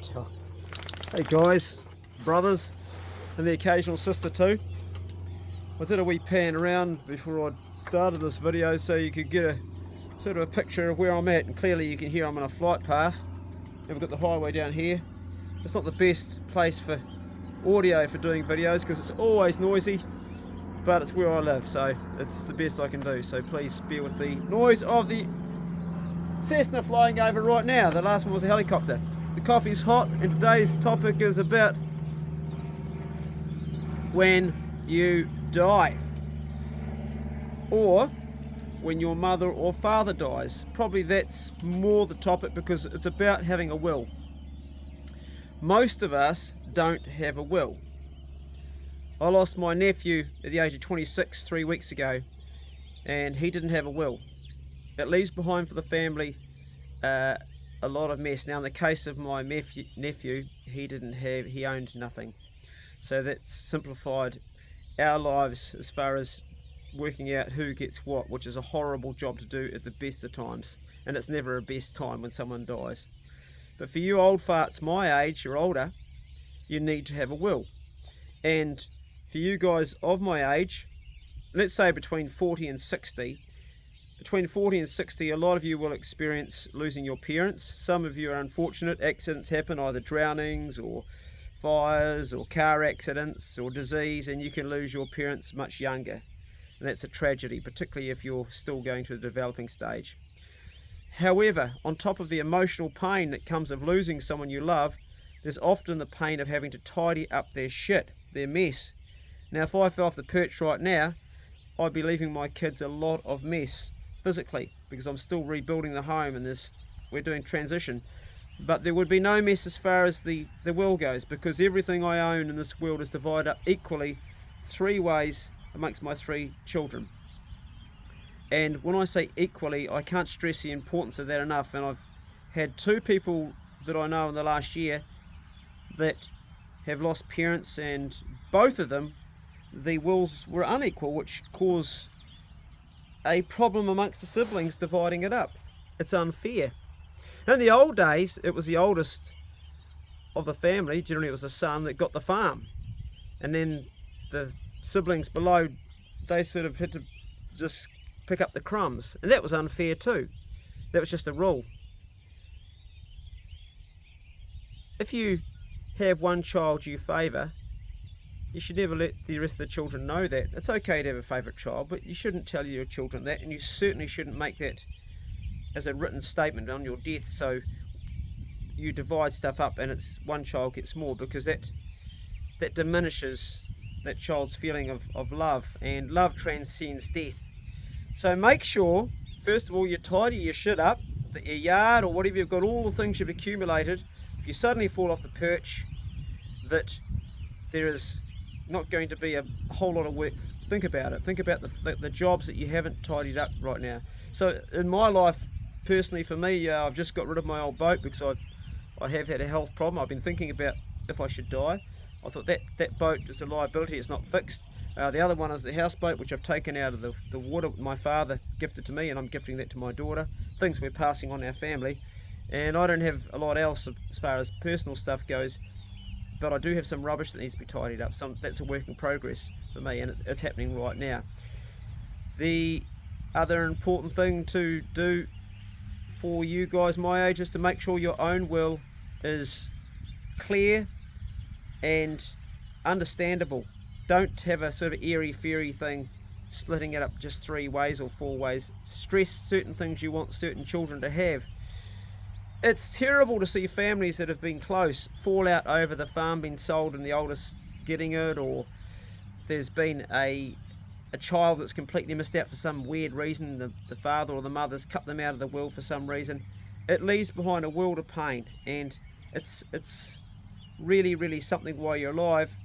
Hey guys, brothers, and the occasional sister too. I did a wee pan around before I started this video so you could get a sort of a picture of where I'm at, and clearly you can hear I'm on a flight path and we've got the highway down here. It's not the best place for audio for doing videos because it's always noisy, but it's where I live, so it's the best I can do. So please bear with the noise of the Cessna flying over right now. The last one was a helicopter. The coffee's hot, and today's topic is about when you die, or when your mother or father dies. Probably that's more the topic because it's about having a will. Most of us don't have a will. I lost my nephew at the age of 26 3 weeks ago, and he didn't have a will. It leaves behind for the family a lot of mess. Now in the case of my nephew, he owned nothing. So that's simplified our lives as far as working out who gets what, which is a horrible job to do at the best of times. And it's never a best time when someone dies. But for you old farts my age or older, you need to have a will. And for you guys of my age, let's say between 40 and 60, between 40 and 60, a lot of you will experience losing your parents. Some of you are unfortunate. Accidents happen, either drownings or fires or car accidents or disease, and you can lose your parents much younger. And that's a tragedy, particularly if you're still going through the developing stage. However, on top of the emotional pain that comes of losing someone you love, there's often the pain of having to tidy up their shit, their mess. Now, if I fell off the perch right now, I'd be leaving my kids a lot of mess physically, because I'm still rebuilding the home and we're doing transition. But there would be no mess as far as the will goes, because everything I own in this world is divided up equally 3 ways amongst my 3 children. And when I say equally, I can't stress the importance of that enough. And I've had 2 people that I know in the last year that have lost parents, and both of them, the wills were unequal, which caused a problem amongst the siblings dividing it up. It's unfair. In the old days, it was the oldest of the family, generally it was the son, that got the farm. And then the siblings below, they sort of had to just pick up the crumbs. And that was unfair too. That was just a rule. If you have one child you favour, you should never let the rest of the children know that. It's okay to have a favourite child, but you shouldn't tell your children that, and you certainly shouldn't make that as a written statement on your death, so you divide stuff up and it's one child gets more, because that diminishes that child's feeling of love, and love transcends death. So make sure, first of all, you tidy your shit up, your yard or whatever you've got, all the things you've accumulated. If you suddenly fall off the perch, that there is not going to be a whole lot of work. Think about it. Think about the jobs that you haven't tidied up right now. So in my life, personally for me, I've just got rid of my old boat because I have had a health problem. I've been thinking about if I should die. I thought that boat is a liability, it's not fixed. The other one is the houseboat, which I've taken out of the water. My father gifted to me, and I'm gifting that to my daughter. Things we're passing on our family. And I don't have a lot else as far as personal stuff goes, but I do have some rubbish that needs to be tidied up. That's a work in progress for me, and it's happening right now. The other important thing to do for you guys my age is to make sure your own will is clear and understandable. Don't have a sort of airy-fairy thing, splitting it up just 3 ways or 4 ways. Stress certain things you want certain children to have. It's terrible to see families that have been close fall out over the farm being sold and the oldest getting it, or there's been a child that's completely missed out for some weird reason. The father or the mother's cut them out of the will for some reason. It leaves behind a world of pain, and it's really, really something while you're alive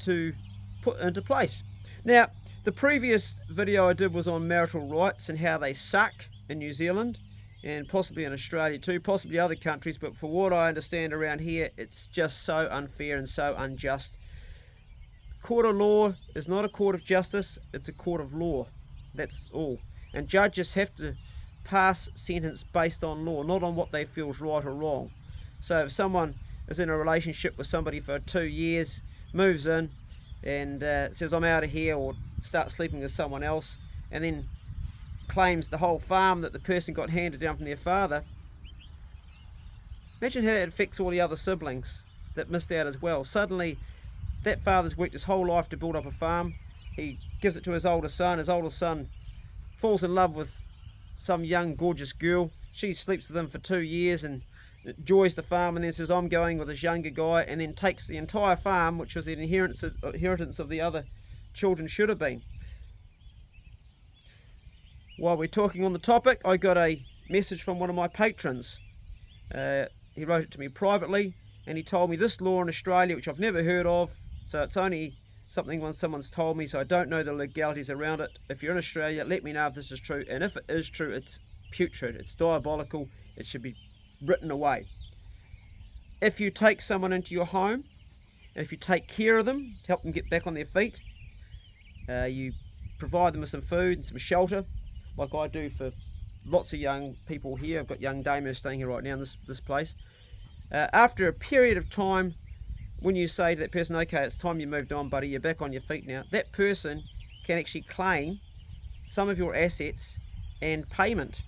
to put into place. Now, the previous video I did was on marital rights and how they suck in New Zealand, and possibly in Australia too, possibly other countries, but for what I understand around here, it's just so unfair and so unjust. Court of law is not a court of justice, it's a court of law. That's all. And judges have to pass sentence based on law, not on what they feel is right or wrong. So if someone is in a relationship with somebody for 2 years, moves in and says I'm out of here, or starts sleeping with someone else, and then claims the whole farm that the person got handed down from their father, imagine how it affects all the other siblings that missed out as well. Suddenly that father's worked his whole life to build up a farm. He gives it to his older son. His older son falls in love with some young gorgeous girl. She sleeps with him for 2 years and enjoys the farm, and then says I'm going with this younger guy, and then takes the entire farm, which was the inheritance of the other children should have been. While we're talking on the topic, I got a message from one of my patrons. He wrote it to me privately, and he told me this law in Australia, which I've never heard of, so it's only something when someone's told me, so I don't know the legalities around it. If you're in Australia, let me know if this is true, and if it is true, it's putrid, it's diabolical, it should be written away. If you take someone into your home, and if you take care of them to help them get back on their feet, you provide them with some food and some shelter, like I do for lots of young people here. I've got young Damo staying here right now in this place. After a period of time, when you say to that person, okay, it's time you moved on, buddy, you're back on your feet now, that person can actually claim some of your assets and payment.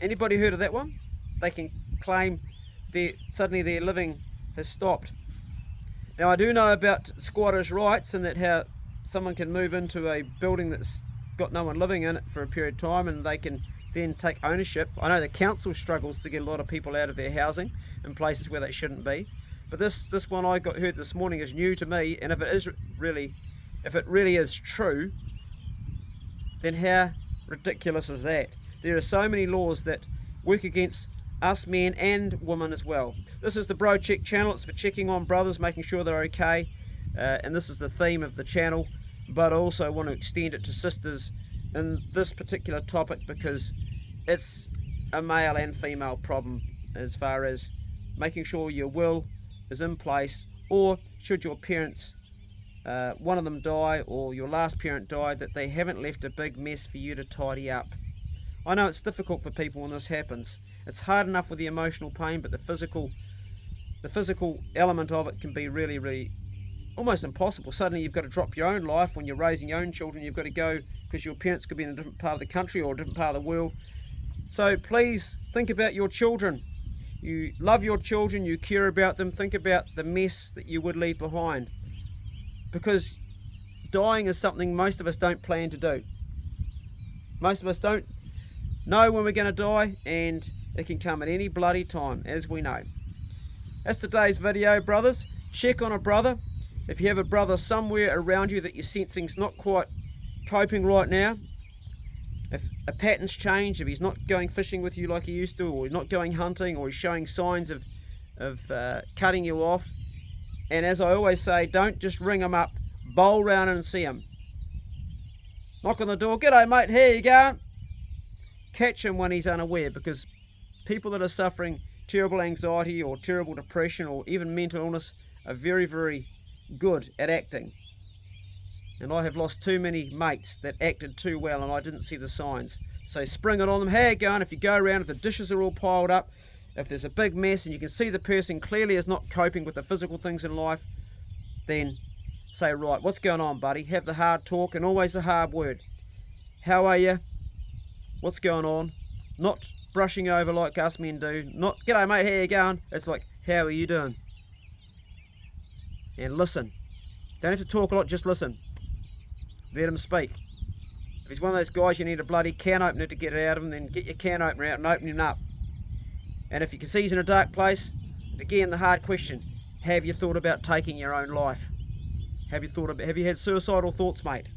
Anybody heard of that one? They can claim suddenly their living has stopped. Now I do know about squatters' rights, and that how someone can move into a building that's got no one living in it for a period of time, and they can then take ownership. I know the council struggles to get a lot of people out of their housing in places where they shouldn't be, but this one I heard this morning is new to me, and if it really is true, then how ridiculous is that? There are so many laws that work against us men and women as well. This is the Bro Check channel. It's for checking on brothers, making sure they're okay, and this is the theme of the channel, but I also want to extend it to sisters in this particular topic, because it's a male and female problem as far as making sure your will is in place, or should your parents, one of them die, or your last parent die, that they haven't left a big mess for you to tidy up. I know it's difficult for people when this happens. It's hard enough with the emotional pain, but the physical element of it can be really, really almost impossible. Suddenly you've got to drop your own life when you're raising your own children. You've got to go because your parents could be in a different part of the country or a different part of the world. So please think about your children. You love your children, you care about them. Think about the mess that you would leave behind, because dying is something most of us don't plan to do. Most of us don't know when we're going to die, and it can come at any bloody time, as we know. That's today's video, brothers. Check on a brother. If you have a brother somewhere around you that you're sensing's not quite coping right now, if a pattern's changed, if he's not going fishing with you like he used to, or he's not going hunting, or he's showing signs of cutting you off, and as I always say, don't just ring him up, bowl round and see him. Knock on the door, g'day mate, how you going? Catch him when he's unaware, because people that are suffering terrible anxiety or terrible depression or even mental illness are very, very good at acting. And I have lost too many mates that acted too well and I didn't see the signs. So spring it on them. How you going? If you go around, if the dishes are all piled up, if there's a big mess and you can see the person clearly is not coping with the physical things in life, then say, right, what's going on, buddy? Have the hard talk, and always the hard word. How are you? What's going on? Not brushing over like us men do. Not, g'day mate, how you going? It's like, how are you doing? And listen. Don't have to talk a lot, just listen. Let him speak. If he's one of those guys you need a bloody can opener to get it out of him, then get your can opener out and open him up. And if you can see he's in a dark place, again the hard question, have you thought about taking your own life? Have you had suicidal thoughts, mate?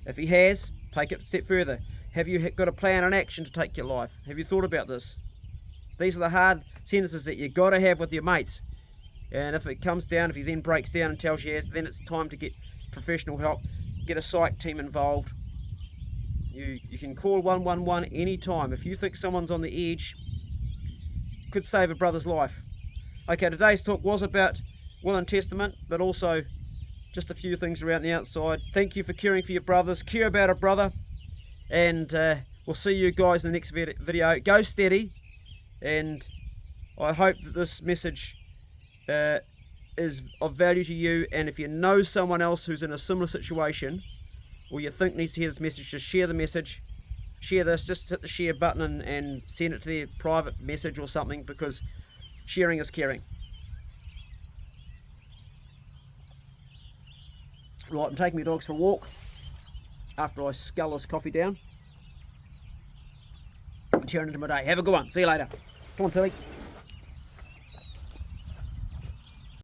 If he has, take it a step further. Have you got a plan and action to take your life? Have you thought about this? These are the hard sentences that you got to have with your mates. And if it comes down, if he then breaks down and tells you yes, then it's time to get professional help. Get a psych team involved. You can call 111 anytime. If you think someone's on the edge, could save a brother's life. Okay, today's talk was about will and testament, but also just a few things around the outside. Thank you for caring for your brothers. Care about a brother. And we'll see you guys in the next video. Go steady and I hope that this message is of value to you, and if you know someone else who's in a similar situation or you think needs to hear this message, just share the message. Share this, just hit the share button and send it to their private message or something, because sharing is caring. Right, I'm taking my dogs for a walk after I scull this coffee down and turn into my day. Have a good one. See you later. Come on, Tilly.